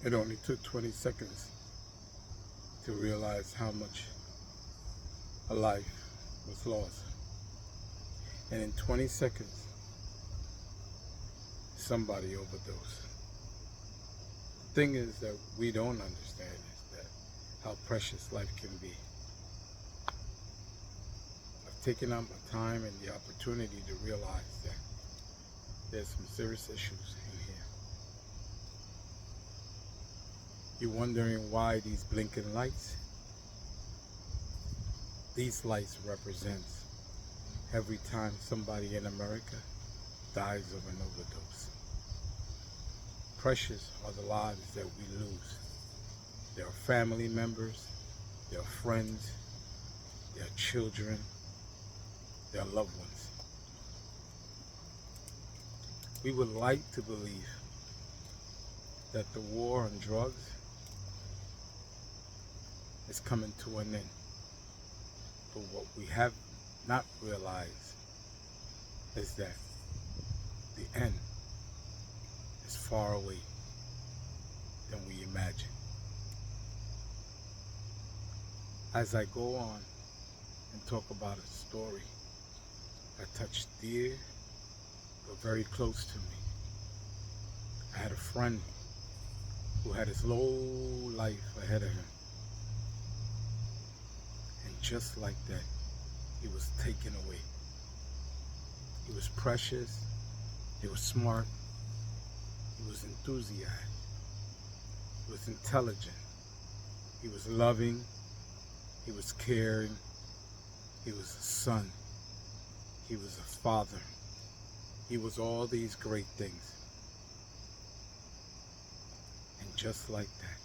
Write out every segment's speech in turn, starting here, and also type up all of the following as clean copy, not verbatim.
It only took 20 seconds to realize how much a life was lost. And in 20 seconds, somebody overdosed. The thing is that we don't understand is that how precious life can be. I've taken out my time and the opportunity to realize that there's some serious issues in here. You're wondering why these blinking lights? These lights represents every time somebody in America dies of an overdose. Precious are the lives that we lose. Their family members, their friends, their children, their loved ones. We would like to believe that the war on drugs is coming to an end. But what we have not realized is that the end is far away than we imagine. As I go on and talk about a story that touched dear but very close to me. I had a friend who had his low life ahead of him. And just like that, he was taken away. He was precious, he was smart, he was enthusiastic, he was intelligent, he was loving, he was caring, he was a son, he was a father, he was all these great things. And just like that,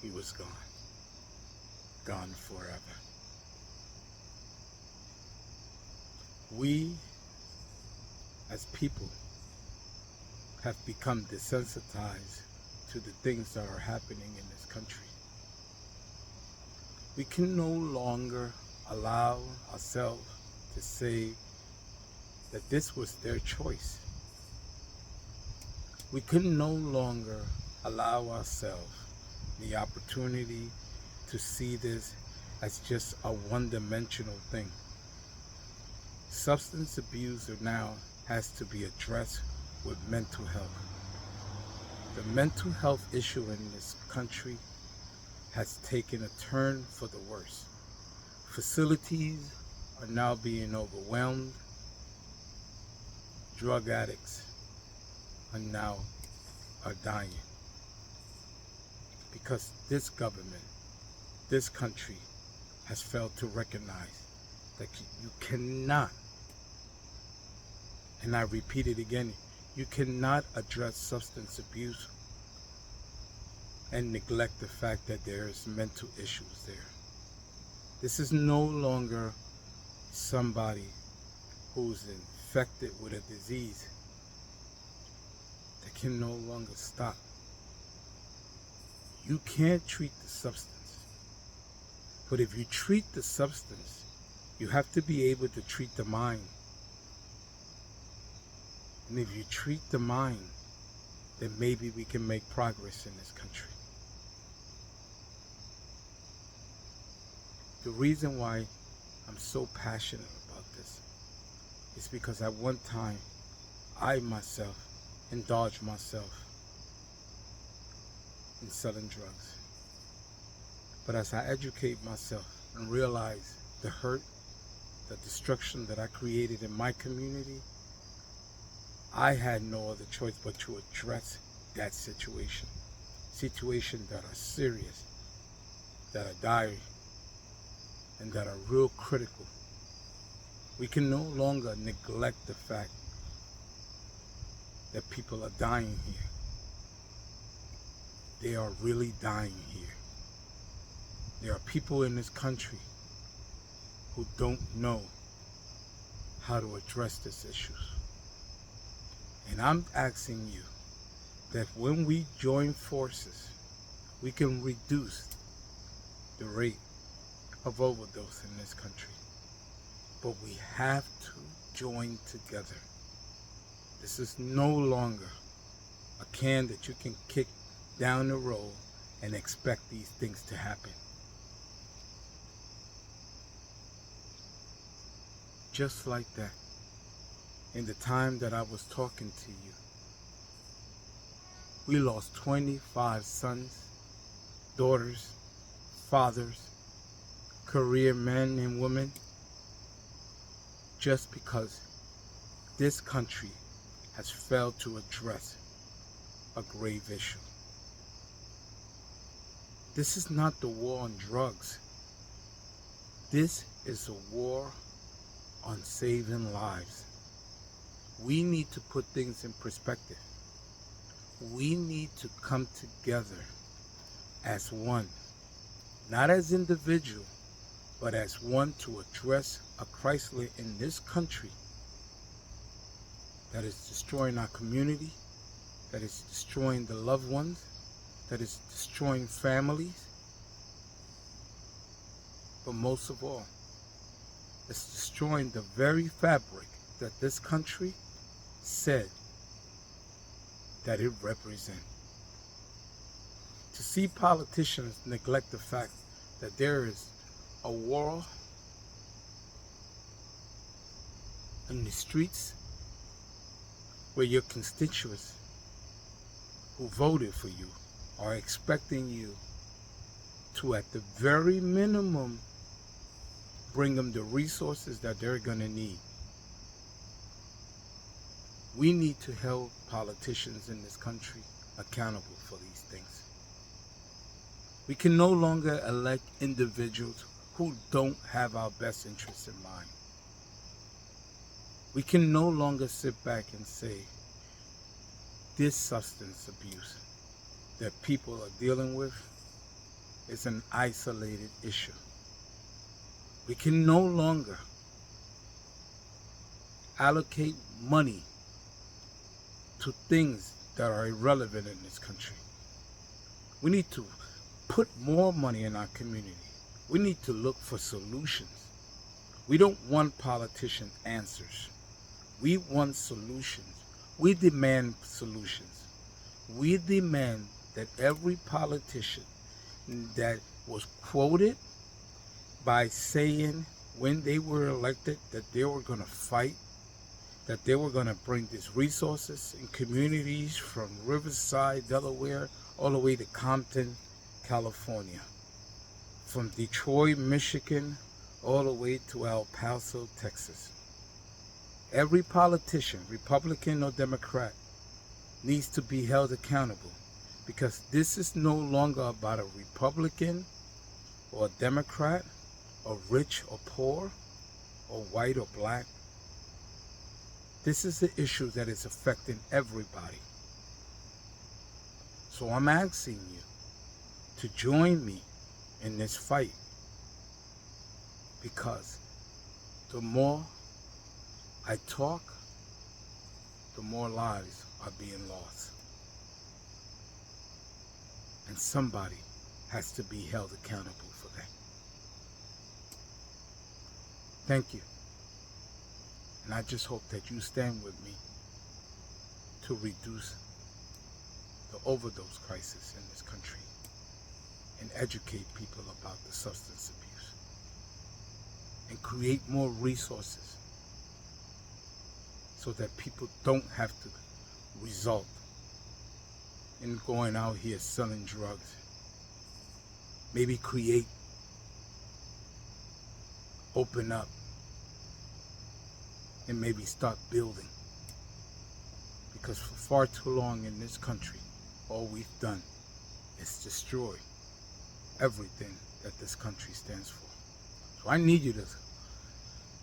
he was gone. Gone forever. We, as people, have become desensitized to the things that are happening in this country. We can no longer allow ourselves to say that this was their choice. We can no longer allow ourselves the opportunity to see this as just a one-dimensional thing. Substance abuse now has to be addressed with mental health. The mental health issue in this country has taken a turn for the worse. Facilities are now being overwhelmed. Drug addicts are dying because this government, this country has failed to recognize that you cannot, and I repeat it again, you cannot address substance abuse and neglect the fact that there is mental issues there. This is no longer somebody who's infected with a disease that can no longer stop. You can't treat the substance. But if you treat the substance, you have to be able to treat the mind. And if you treat the mind, then maybe we can make progress in this country. The reason why I'm so passionate about this is because at one time, I myself indulged myself in selling drugs. But as I educate myself and realize the hurt, the destruction that I created in my community, I had no other choice but to address that situation. Situations that are serious, that are dire, and that are real critical. We can no longer neglect the fact that people are dying here. They are really dying here. There are people in this country who don't know how to address these issues. And I'm asking you that when we join forces, we can reduce the rate of overdose in this country. But we have to join together. This is no longer a can that you can kick down the road and expect these things to happen. Just like that, in the time that I was talking to you, we lost 25 sons, daughters, fathers, career men and women, just because this country has failed to address a grave issue. This is not the war on drugs. This is a war on saving lives. We need to put things in perspective. We need to come together as one, not as individual, but as one to address a crisis in this country that is destroying our community, that is destroying the loved ones, that is destroying families, but most of all, it's destroying the very fabric that this country said that it represents. To see politicians neglect the fact that there is a war in the streets where your constituents who voted for you are expecting you to, at the very minimum, bring them the resources that they're going to need. We need to hold politicians in this country accountable for these things. We can no longer elect individuals who don't have our best interests in mind. We can no longer sit back and say, this substance abuse that people are dealing with is an isolated issue. We can no longer allocate money to things that are irrelevant in this country. We need to put more money in our community. We need to look for solutions. We don't want politician answers. We want solutions. We demand solutions. We demand that every politician that was quoted by saying when they were elected that they were going to fight, that they were going to bring these resources in communities from Riverside, Delaware, all the way to Compton, California, from Detroit, Michigan, all the way to El Paso, Texas. Every politician, Republican or Democrat, needs to be held accountable, because this is no longer about a Republican or a Democrat, or rich or poor, or white or black. This is the issue that is affecting everybody. So I'm asking you to join me in this fight, because the more I talk, the more lives are being lost. And somebody has to be held accountable for that. Thank you. And I just hope that you stand with me to reduce the overdose crisis in this country and educate people about the substance abuse and create more resources so that people don't have to result in going out here selling drugs. Maybe create, open up, and maybe start building. Because for far too long in this country, all we've done is destroy everything that this country stands for. So I need you to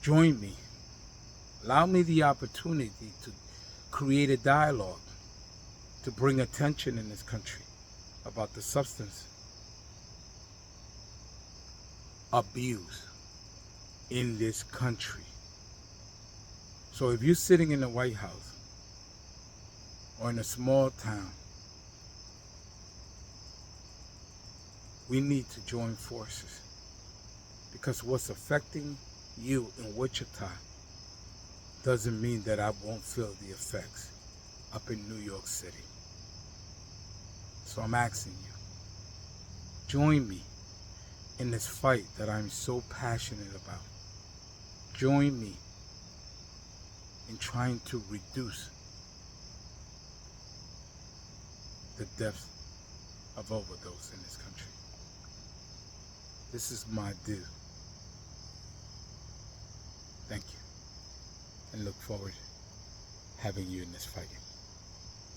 join me. Allow me the opportunity to create a dialogue, to bring attention in this country about the substance abuse in this country. So if you're sitting in the White House or in a small town, we need to join forces, because what's affecting you in Wichita doesn't mean that I won't feel the effects up in New York City. So So I'm asking you, join me in this fight that I'm so passionate about. Join me in trying to reduce the deaths of overdose in this country. This is my due. Thank you, and look forward to having you in this fight.